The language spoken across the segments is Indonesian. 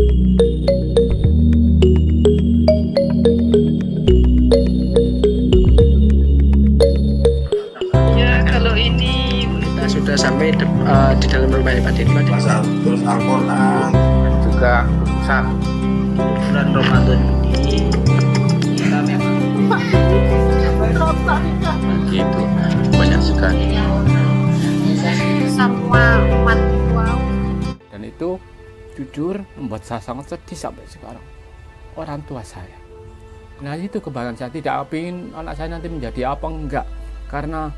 Ya, kalau ini kita sudah sampai di dalam rumah Pak Din. Terus Al-Quran juga besar. Bulan Ramadan ini kita memang Begitu banyak sekali. Semua umat wow. Dan itu jujur membuat saya sangat sedih sampai sekarang. Orang tua saya. Nah itu kebanggaan saya, tidak ingin anak saya nanti menjadi apa enggak. Karena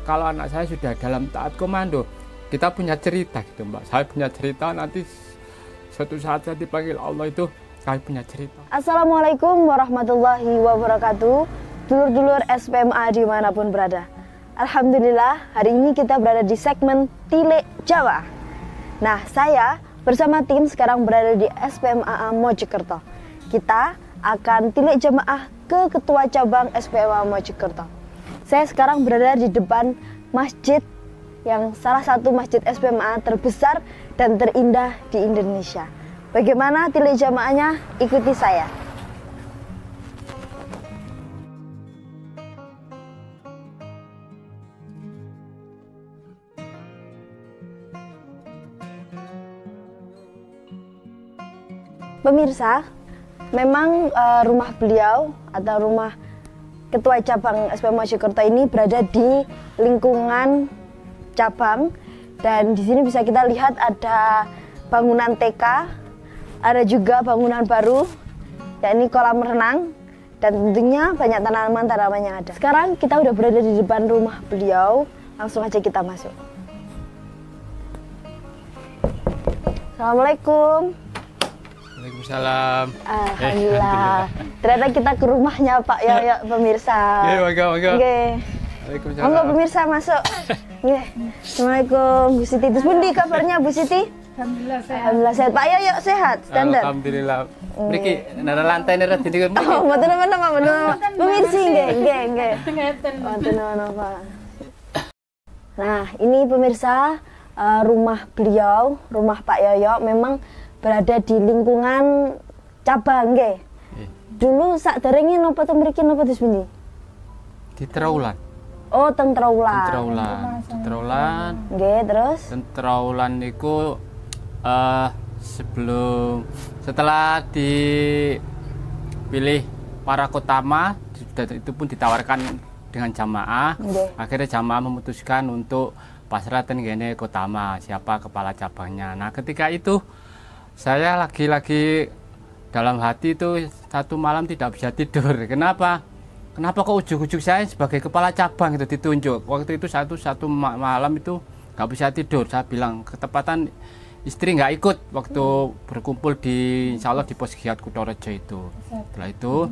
kalau anak saya sudah dalam taat komando, kita punya cerita gitu Mbak. Saya punya cerita, nanti suatu saat saya dipanggil Allah itu saya punya cerita. Assalamualaikum warahmatullahi wabarakatuh. Dulur-dulur SPMA dimanapun berada. Alhamdulillah hari ini kita berada di segmen Tilik Jawa. Nah saya bersama tim sekarang berada di SPMA Mojokerto. Kita akan tilik jamaah ke Ketua Cabang SPMA Mojokerto. Saya sekarang berada di depan masjid yang salah satu masjid SPMA terbesar dan terindah di Indonesia. Bagaimana tilik jamaahnya? Ikuti saya. Pemirsa, memang rumah beliau atau rumah Ketua Cabang SPMA Mojokerto ini berada di lingkungan cabang, dan di sini bisa kita lihat ada bangunan TK, ada juga bangunan baru, yakni kolam renang, dan tentunya banyak tanaman-tanaman yang ada. Sekarang kita udah berada di depan rumah beliau, langsung aja kita masuk. Assalamualaikum. Waalaikumsalam. Alhamdulillah. Ternyata kita ke rumahnya Pak Yoyo, pemirsa. Oke, monggo. Oke. Waalaikumsalam. Monggo pemirsa masuk. Nggih. Assalamualaikum Bu Siti. Terus pundi kabarnya Bu Siti? Alhamdulillah sehat. Alhamdulillah sehat. Pak Yoyo sehat, standar. Alhamdulillah. Mriki nara lantai nara dinding mriki. Oh, mboten apa-apa, mboten apa-apa. Pemirsa nggih. Mboten apa-apa. Nah, ini pemirsa rumah beliau, rumah Pak Yoyo memang berada di lingkungan cabang nggih. Dulu sakderenge napa to mriki napa di sini? Di Traulan. Oh, teng Traulan. Traulan. Nggih, terus? Traulan niku setelah dipilih para kotama, itu pun ditawarkan dengan jamaah. Akhirnya jamaah memutuskan untuk pasrah ten gene kotama, siapa kepala cabangnya. Nah, ketika itu saya lagi-lagi dalam hati itu satu malam tidak bisa tidur. Kenapa kok ujuk-ujuk saya sebagai kepala cabang itu ditunjuk. Waktu itu satu malam itu nggak bisa tidur. Saya bilang ketepatan istri nggak ikut waktu berkumpul di insya Allah di Pos Giat Kutorejo itu. Setelah itu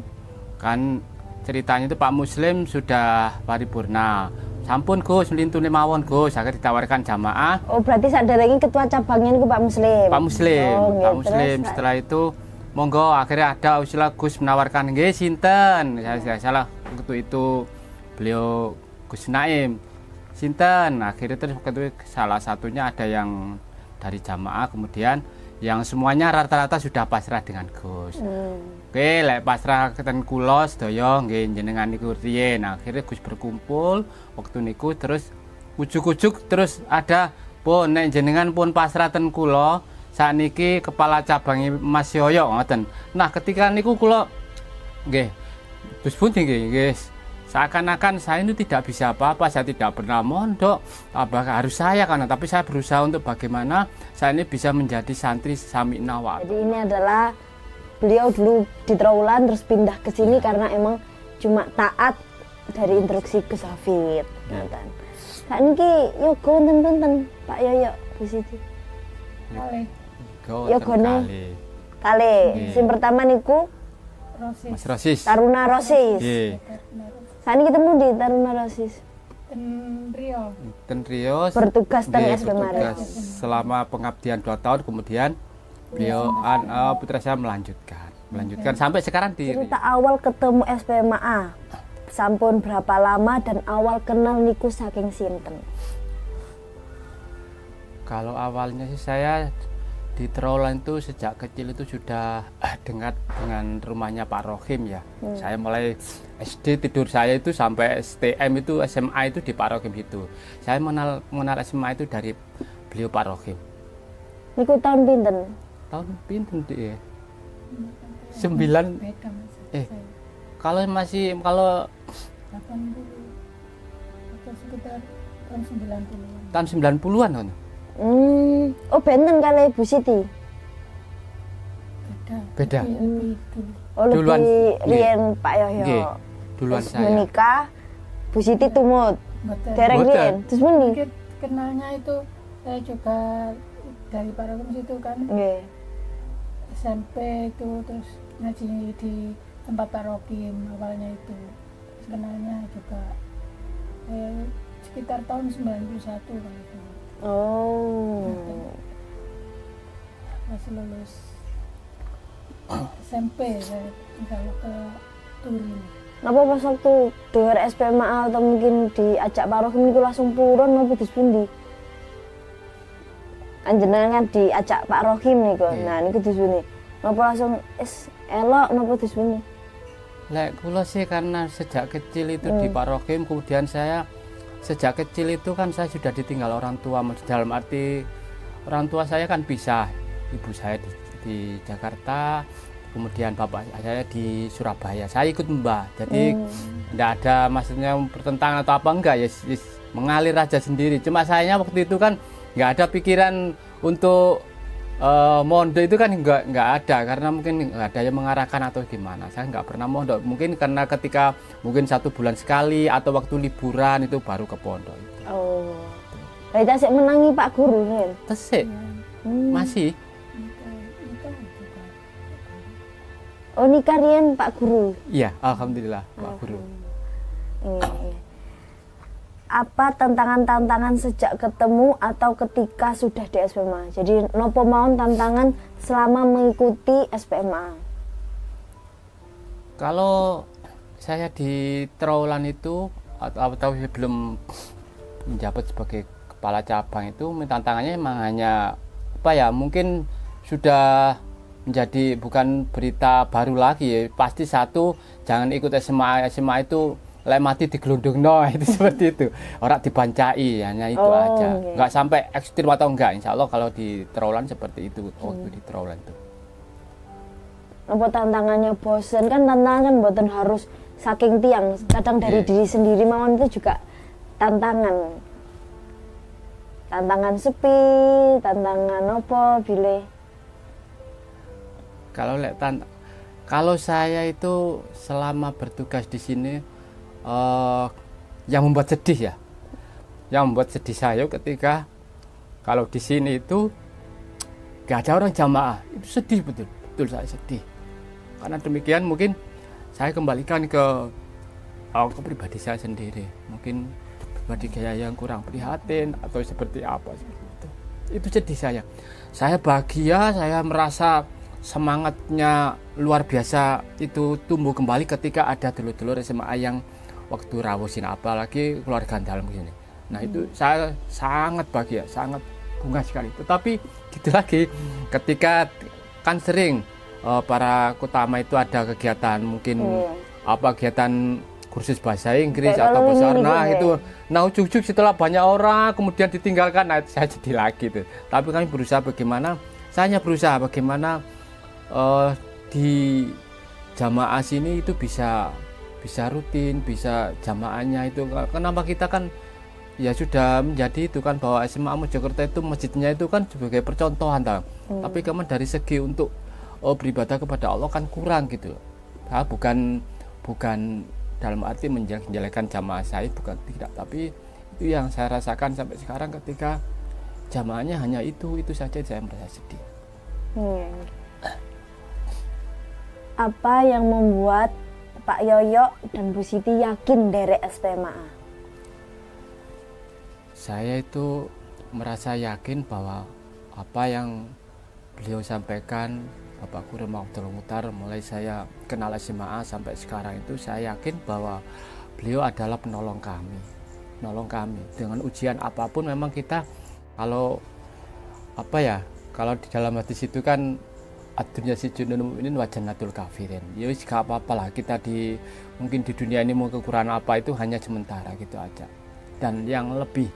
kan ceritanya itu Pak Muslim sudah paripurna. Sampun Gus, melintune mawon Gus, akhirnya ditawarkan jamaah. Oh, berarti sadarnya ketua cabangnya itu Pak Muslim. Pak Muslim, oh, Pak Muslim. Setelah itu monggo akhirnya ada usulan Gus menawarkan nggih sinten. Saya salah waktu itu beliau Gus Naim. Sinten. Akhirnya terus waktu itu salah satunya ada yang dari jamaah, kemudian yang semuanya rata-rata sudah pasrah dengan Gus. Oke, lek pasrah keten kula sedaya nggih jenengan niku riyen. Akhirnya Gus berkumpul waktu niku terus ujuk-ujuk terus ada pun nek jenengan pun pasrah ten kula sakniki kepala cabang Mas Yoyo ngoten. Nah, ketika niku kula nggih Gus pundi nggih seakan-akan saya itu tidak bisa apa-apa, saya tidak pernah mondok, apakah harus saya karena tapi saya berusaha untuk bagaimana saya ini bisa menjadi santri sami'na wa. Jadi ini adalah beliau dulu di Traulan terus pindah ke sini karena emang cuma taat dari instruksi Gus Hafid. Nah niki yo gonten-gonten Pak Yoyo di situ. Yo gone kali. Sing pertama niku Mas Rosis. Taruna Rosis. Saat ini ketemu di Taruna Rosis. Ten Rio. Bertugas ten SPMA. Selama pengabdian 2 tahun kemudian beliau putra saya melanjutkan sampai sekarang di. Cerita awal ketemu SPMA. Sampun berapa lama dan awal kenal niku saking sinten? Kalau awalnya sih saya di Trowulan itu sejak kecil itu sudah dekat dengan rumahnya Pak Rohim ya. Saya mulai SD tidur saya itu sampai STM itu SMA itu di Pak Rohim itu. Saya mengenal SMA itu dari beliau Pak Rohim. Niku tahun pinten? Tahun pinten dia? 9 kalau masih kalau 80 atau sekitar tahun 90-an. tahun 90-an kan? Oh benten kali Bu Siti. Beda. Lebih dulu. Oh Duluan, lebih nggih. riyen Pak Yohyo. Nggih, duluan Terus saya. menikah, Bu Siti tumut. Betul. Dereng Boten. riyen. Terus muni. Mungkin kenalnya itu saya juga dari Pak Rohim situ kan, Nggih. SMP itu terus ngaji di tempat Pak Rohim awalnya itu. Terus kenalnya juga sekitar tahun 91 kalau itu. Oh. Masih lulus SMP saya kalau ke Turin. Napa pas waktu dengar SPMA atau mungkin diajak Pak Rohim niku langsung purun napa dis pundi? Anjenengan kan diajak Pak Rohim niku. Iya. Nah niku dis pundi? Napa langsung elok napa dis pundi? Lek kula sih karena sejak kecil itu di Pak Rohim, kemudian saya sejak kecil itu kan saya sudah ditinggal orang tua, dalam arti orang tua saya kan pisah, ibu saya di Jakarta, kemudian bapak saya di Surabaya, saya ikut mbah, jadi tidak ada maksudnya pertentangan atau apa enggak ya, mengalir aja sendiri. Cuma sayanya waktu itu kan nggak ada pikiran untuk mondok itu kan nggak ada, karena mungkin nggak ada yang mengarahkan atau gimana. Saya nggak pernah mondok, mungkin karena ketika mungkin 1 bulan sekali atau waktu liburan itu baru ke pondok. Oh. Lah tasik menangi Pak Guru nih. Tesik masih Nikah juga. Oh nikah riyen Pak Guru. iya, alhamdulillah Pak Guru. Iya. Apa tantangan-tantangan sejak ketemu atau ketika sudah di SPMA? Jadi nopo mawon tantangan selama mengikuti SPMA? Kalau saya di Trowulan itu atau sebelum menjabat sebagai kepala cabang itu, tantangannya memang hanya apa ya, mungkin sudah menjadi bukan berita baru lagi ya. Pasti satu, jangan ikut SMA itu lek mati digelundungno itu seperti itu. Orang dibancai, hanya itu aja. Okay. Nggak sampai ekstrim atau enggak. Insya Allah kalau di Trowulan seperti itu waktu di Trowulan itu. Apa tantangannya bosen? Kan tantangan kan mboten harus saking tiang. Kadang dari diri sendiri mawon itu juga tantangan. Tantangan sepi, tantangan apa bile? Kalau saya itu selama bertugas di sini yang membuat sedih ya. Yang membuat sedih saya ketika kalau di sini itu gak ada orang jamaah. Itu sedih betul saya sedih. Karena demikian mungkin saya kembalikan ke pribadi saya sendiri. Mungkin pribadi saya yang kurang prihatin atau seperti apa seperti itu. Itu sedih saya. Saya bahagia, saya merasa semangatnya luar biasa itu tumbuh kembali ketika ada dulur-dulur SMA yang waktu rawusin, apalagi keluarga dalam gini. Nah itu saya sangat bahagia, sangat bangga sekali. Tetapi gitu lagi, ketika kan sering para kutama itu ada kegiatan mungkin kegiatan kursus bahasa Inggris atau bahasa itu. Nah ujung-ujung setelah banyak orang kemudian ditinggalkan, nah itu saya jadi lagi tuh. Tapi kami berusaha bagaimana di jamaah sini itu bisa rutin, bisa jamaahnya itu. Kenapa kita kan ya sudah menjadi itu kan, bahwa SMA Mojokerto itu masjidnya itu kan sebagai percontohan tapi kemudian dari segi untuk beribadah kepada Allah kan kurang gitu. Nah, bukan dalam arti menjelekkan jamaah saya, bukan, tidak, tapi itu yang saya rasakan sampai sekarang ketika jamaahnya hanya itu saja, saya merasa sedih. Apa yang membuat Pak Yoyo dan Bu Siti yakin derek SPMA? Saya itu merasa yakin bahwa apa yang beliau sampaikan, Bapak Guru Abdul Mukhtar, mulai saya kenal SMA sampai sekarang itu, saya yakin bahwa beliau adalah penolong kami dengan ujian apapun. Memang kita kalau kalau di dalam hadis itu kan ad-dunya sijnul mu'minin wa jannatul kafirin. Ya wis gak apa-apa lah, kita mungkin di dunia ini mau kekurangan apa itu hanya sementara gitu aja. Dan yang lebih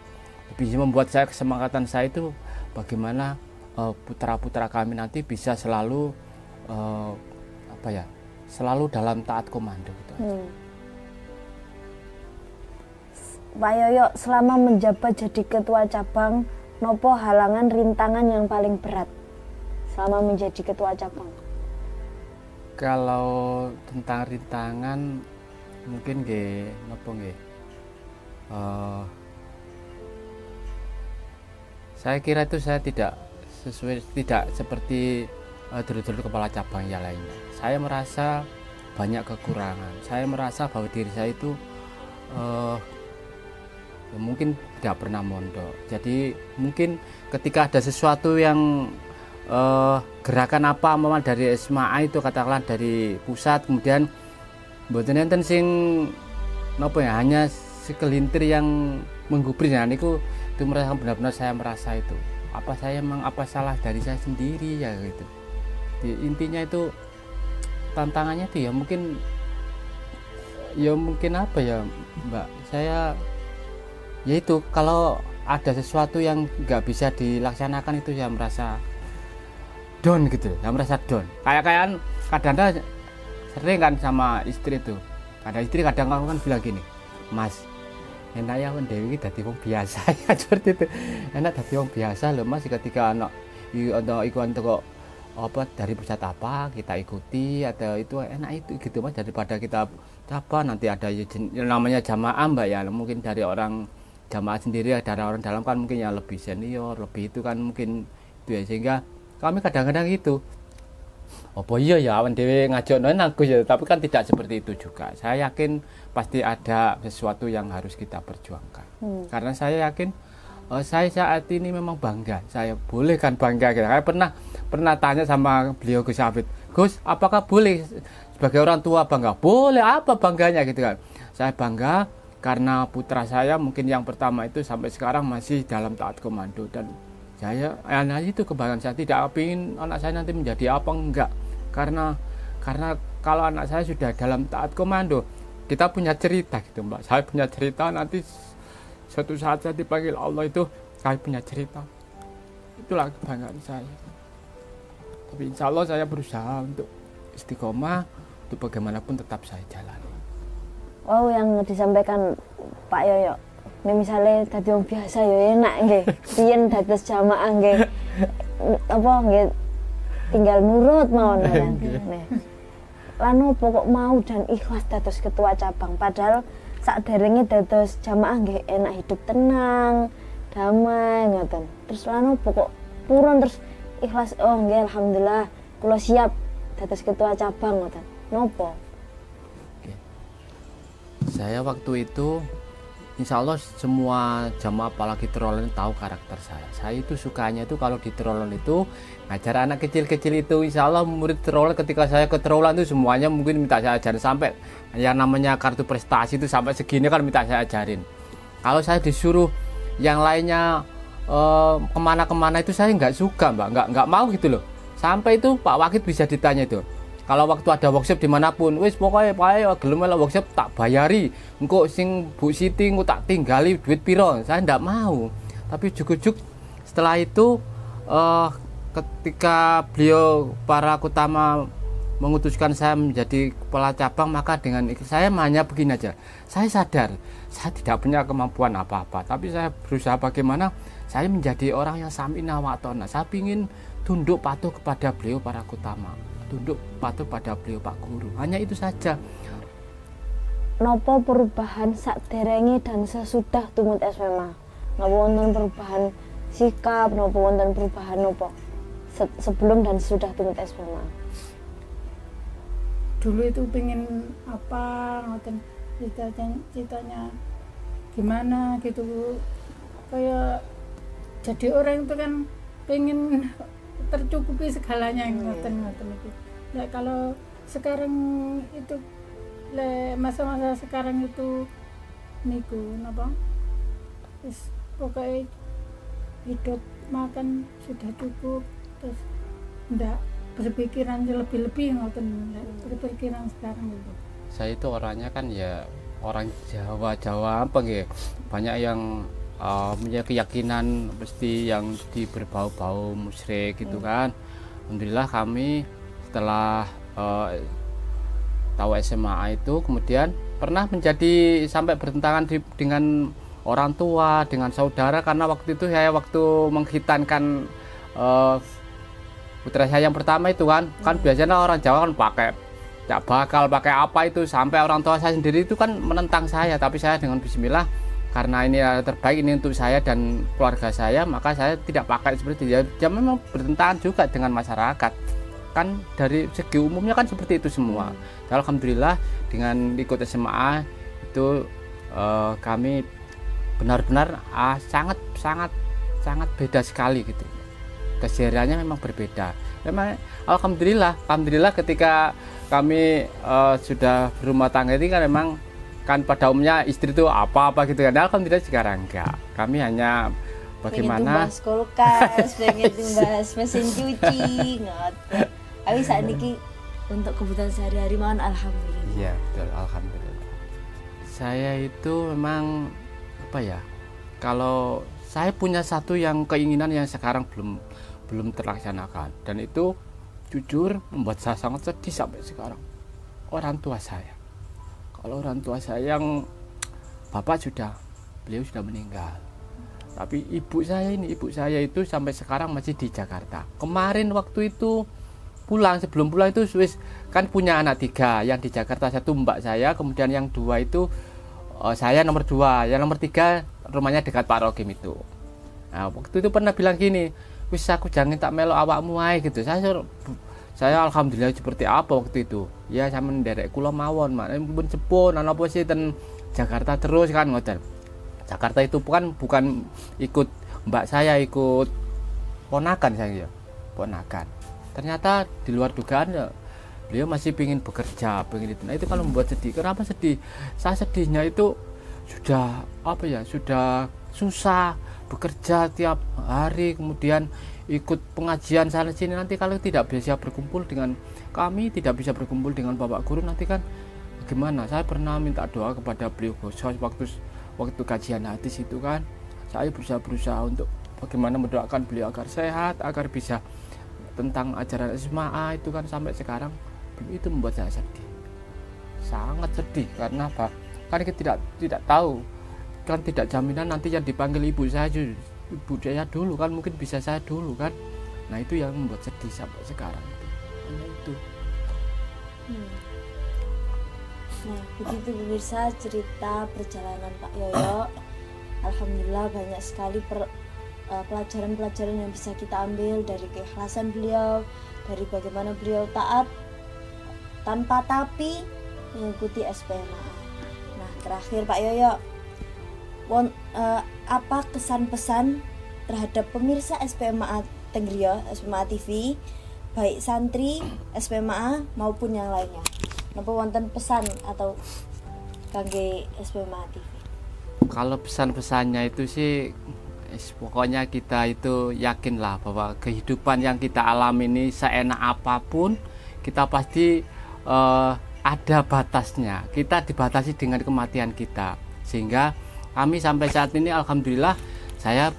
membuat saya kesemangatan saya itu bagaimana putra-putra kami nanti bisa selalu selalu dalam taat komando gitu aja. Pak Yoyo, selama menjabat jadi ketua cabang, nopo halangan rintangan yang paling berat selama menjadi ketua cabang? Kalau tentang rintangan mungkin saya kira itu saya tidak seperti dulu-dulu kepala cabang yang lainnya. Saya merasa banyak kekurangan. Saya merasa bahwa diri saya itu mungkin tidak pernah mondok. Jadi mungkin ketika ada sesuatu yang gerakan apa memang dari SMA itu katakanlah dari pusat, kemudian mboten enten sing hanya segelintir yang menggubris, nah itu merasa benar-benar saya merasa itu apa salah dari saya sendiri ya gitu. Intinya itu tantangannya itu ya mungkin apa ya Mbak, saya ya itu kalau ada sesuatu yang nggak bisa dilaksanakan itu saya merasa down gitu, saya merasa down. Kayak kadang-kadang sering kan sama istri itu, ada istri kadang kan bilang gini, Mas, enak ya Dewi dadi wong biasa ya seperti itu, enak dadi wong biasa loh Mas, ketika anak ikut kok apa dari pusat apa kita ikuti atau itu enak itu gitu Mas, daripada kita apa nanti ada namanya jamaah Mbak ya, mungkin dari orang jamaah sendiri, dari orang dalam kan mungkin yang lebih senior, lebih itu kan mungkin itu ya, sehingga kami kadang-kadang gitu apa iya ya awan dewe ngajak aku ya, tapi kan tidak seperti itu juga. Saya yakin pasti ada sesuatu yang harus kita perjuangkan. Karena saya yakin saya saat ini memang bangga, saya boleh kan bangga gitu. Saya pernah tanya sama beliau Gus Hafid, Gus apakah boleh sebagai orang tua bangga? Boleh, apa bangganya gitu kan. Saya bangga karena putra saya mungkin yang pertama itu sampai sekarang masih dalam taat komando, dan saya itu kebanggaan. Saya tidak ingin anak saya nanti menjadi apa, enggak, karena kalau anak saya sudah dalam taat komando, kita punya cerita gitu Mbak. Saya punya cerita, nanti suatu saat saya dipanggil Allah itu saya punya cerita, itulah kebanggaan saya. Tapi insya Allah saya berusaha untuk istiqomah, untuk bagaimanapun tetap saya jalani. Wow, yang disampaikan Pak Yoyo, nih misalnya dadi wong biasa ya enak nggih. Piyen dados jamaah nggih. Apa nggih tinggal nurut mawon kan. Lan opo kok mau dan ikhlas dados ketua cabang, padahal sakderenge dados jamaah nggih enak, hidup tenang, damai ngoten. Terus lan opo kok purun terus ikhlas, oh nggih alhamdulillah kula siap dados ketua cabang ngoten. Nopo? Saya waktu itu insya Allah semua jamaah apalagi Trolan tahu karakter saya. Saya itu sukanya itu kalau di Trolan itu ngajar anak kecil-kecil itu, insya Allah murid Trolan ketika saya ke Trolan itu semuanya mungkin minta saya ajarin, sampai yang namanya kartu prestasi itu sampai segini kan minta saya ajarin. Kalau saya disuruh yang lainnya kemana-kemana itu saya nggak suka Mbak, nggak mau gitu loh. Sampai itu Pak Wakid bisa ditanya itu, kalau waktu ada workshop dimanapun, wis pokoknya gelem workshop tak bayari, engko sing Bu Siti engko tak tinggali duit piro, saya ndak mau. Tapi jujuk setelah itu ketika beliau para utama mengutuskan saya menjadi kepala cabang, maka dengan saya hanya begini aja, saya sadar saya tidak punya kemampuan apa-apa, tapi saya berusaha bagaimana saya menjadi orang yang samina wa ta'na. Saya ingin tunduk patuh kepada beliau para utama, tunduk patuh pada beliau Pak Guru, hanya itu saja. Nopo perubahan sakderenge dan sesudah tumut SMA? Nopo wonten perubahan sikap, nopo wonten perubahan nopo sebelum dan sesudah tumut SMA? Dulu itu pengen apa, ngoten citanya gimana gitu, kayak jadi orang itu kan pengen tercukupi segalanya, ngoten itu. Ya kalau sekarang itu masa-masa sekarang itu niku napa pokoknya hidup makan sudah cukup, terus ndak berpikiran lebih-lebih ngoten, ndak berpikiran sekarang itu. Saya itu orangnya kan ya orang Jawa apa nggih, banyak yang punya keyakinan mesti yang berbau-bau musyrik gitu kan. Alhamdulillah kami setelah tahu SMA itu kemudian pernah menjadi sampai bertentangan dengan orang tua, dengan saudara, karena waktu itu saya menghitankan putra saya yang pertama itu kan biasanya orang Jawa kan pakai cak bakal, pakai apa itu, sampai orang tua saya sendiri itu kan menentang saya, tapi saya dengan bismillah, karena ini terbaik, ini untuk saya dan keluarga saya, maka saya tidak pakai seperti itu. Ya memang bertentangan juga dengan masyarakat kan, dari segi umumnya kan seperti itu semua. Alhamdulillah dengan ikut SMA itu kami benar-benar sangat beda sekali gitu. Kesehariannya memang berbeda. Memang alhamdulillah ketika kami sudah berumah tangga ini kan memang kan pada umumnya istri itu apa gitu kan. Alhamdulillah sekarang enggak. Kami hanya bagaimana pengen tumbas kulkas, pengen tumbas mesin cuci, ngoten. Tapi saat ini untuk kebutuhan sehari-hari mohon alhamdulillah. Iya, betul, alhamdulillah. Saya itu memang apa ya? Kalau saya punya satu yang keinginan yang sekarang belum terlaksanakan, dan itu jujur membuat saya sangat sedih sampai sekarang. Orang tua saya. Kalau orang tua saya yang beliau sudah meninggal. Tapi ibu saya itu sampai sekarang masih di Jakarta. Kemarin waktu itu sebelum pulang itu kan punya anak 3 yang di Jakarta, 1 mbak saya, kemudian yang 2 itu saya nomor 2, yang nomor 3 rumahnya dekat Pak Rokim itu. Nah, waktu itu pernah bilang gini, wis aku jangan tak melo awakmu ae gitu. Saya alhamdulillah seperti apa waktu itu. Ya saya menderek kula mawon, mak pun cepun ana apa sih ten Jakarta terus kan ngoten. Jakarta itu bukan ikut mbak saya, ikut ponakan saya ya. Ponakan. Ternyata di luar dugaan ya, beliau masih ingin bekerja, pengen itu. Nah itu kalau membuat sedih. Kenapa sedih? Saya sedihnya itu sudah susah bekerja tiap hari, kemudian ikut pengajian sana sini, nanti kalau tidak bisa berkumpul dengan kami, tidak bisa berkumpul dengan Bapak Guru, nanti kan gimana? Saya pernah minta doa kepada beliau waktu kajian hadis itu kan, saya berusaha untuk bagaimana mendoakan beliau agar sehat, agar bisa tentang ajaran SMA itu kan, sampai sekarang itu membuat saya sedih, sangat sedih. Karena apa? Kan kita tidak tahu, kan tidak jaminan nanti yang dipanggil ibu saya dulu kan, mungkin bisa saya dulu kan. Nah itu yang membuat sedih sampai sekarang itu. Hanya itu. Nah begitu pemirsa cerita perjalanan Pak Yoyo. Alhamdulillah banyak sekali pelajaran-pelajaran yang bisa kita ambil dari keikhlasan beliau, dari bagaimana beliau taat tanpa tapi mengikuti SPMA. Nah terakhir Pak Yoyo, apa kesan-pesan terhadap pemirsa SPMA Tenggriya, SPMA TV, baik santri SPMA maupun yang lainnya? Napa wonten pesan atau kangge SPMA TV? Kalau pesan-pesannya itu sih pokoknya kita itu yakinlah bahwa kehidupan yang kita alami ini seenak apapun kita pasti ada batasnya. Kita dibatasi dengan kematian kita. Sehingga kami sampai saat ini alhamdulillah saya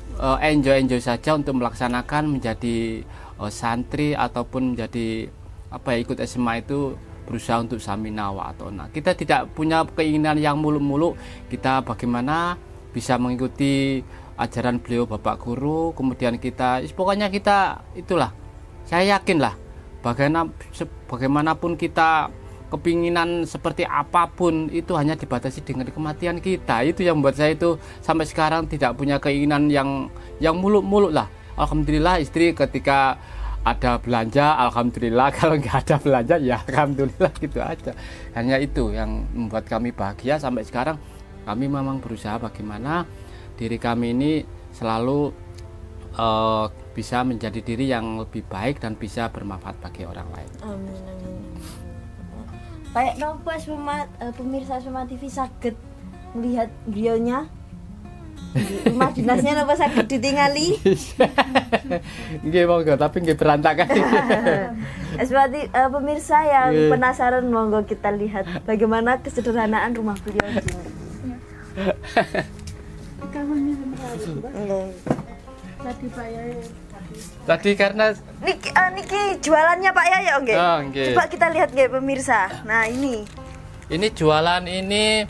enjoy saja untuk melaksanakan menjadi santri ataupun menjadi ikut SMA itu, berusaha untuk samina wa atona. Kita tidak punya keinginan yang muluk-muluk. Kita bagaimana bisa mengikuti ajaran beliau Bapak Guru, kemudian pokoknya kita itulah, saya yakinlah bagaimanapun kita kepinginan seperti apapun itu hanya dibatasi dengan kematian kita. Itu yang membuat saya itu sampai sekarang tidak punya keinginan yang muluk-muluk lah. Alhamdulillah istri ketika ada belanja, alhamdulillah. Kalau nggak ada belanja ya alhamdulillah, gitu aja. Hanya itu yang membuat kami bahagia sampai sekarang. Kami memang berusaha bagaimana diri kami ini selalu bisa menjadi diri yang lebih baik dan bisa bermanfaat bagi orang lain. Amin, amin. Kayak nopo pemirsa SPMA TV saged melihat beliaunya Rumah dinasnya napa saged ditingali? Nggih monggo, tapi nggih berantakan. Seperti pemirsa yang penasaran, monggo kita lihat bagaimana kesederhanaan rumah beliau di sini. Kamarnya seperti itu, Mbak. Nggih. Tadi Pak Yaya Tadi karena Niki jualannya Pak Yayo nggih. Oh, nggih. Coba kita lihat nggih pemirsa. Nah, ini jualan ini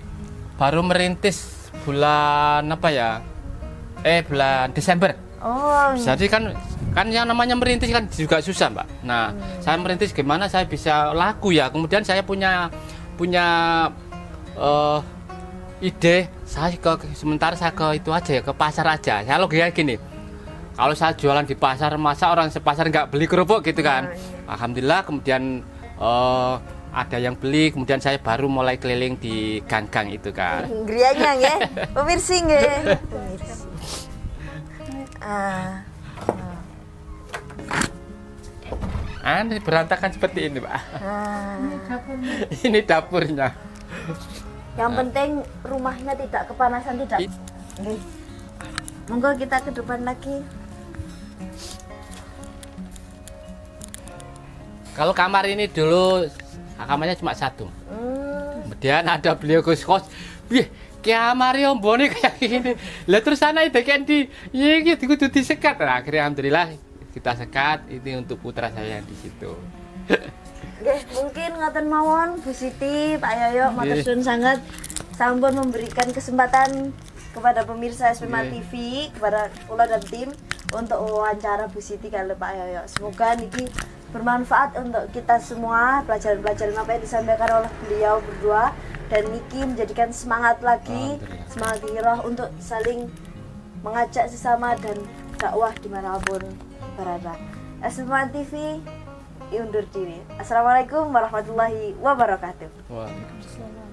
baru merintis bulan apa ya? Bulan Desember. oh, Jadi kan yang namanya merintis kan juga susah, Mbak. Nah, saya merintis gimana saya bisa laku ya. Kemudian saya punya ide, sementara saya ke itu aja ya, ke pasar aja. Saya logika gini. Kalau saya jualan di pasar, masa orang sepasar nggak beli kerupuk gitu kan? Alhamdulillah kemudian ada yang beli, kemudian saya baru mulai keliling di gang-gang itu kan. grianya nggih. Pemirsa nggih. Ini berantakan seperti ini, Pak. dapurnya. Ini dapurnya. Yang penting rumahnya tidak kepanasan, tidak. Nggih. Monggo kita ke depan lagi. Kalau kamar ini dulu kamarnya cuma satu. Kemudian ada beliau kos. Wih, kamar yang boneka kayak gini. Lah terus sana itu kan kudu disekat. Nah, akhirnya alhamdulillah kita sekat. Ini untuk putra saya yang di situ. Nggih, mungkin ngoten mawon Bu Siti, Pak Yoyo, matur suwun sangat sampun memberikan kesempatan kepada pemirsa SPMA TV, kepada kula dan tim untuk wawancara Bu Siti kali Pak Yoyo. Semoga niki bermanfaat untuk kita semua, pelajaran-pelajaran apa yang disampaikan oleh beliau berdua, dan niki menjadikan semangat lagi, semangat giroh untuk saling mengajak sesama dan dakwah dimanapun berada. SPMA TV undur diri. Assalamualaikum warahmatullahi wabarakatuh. Waalaikumsalam.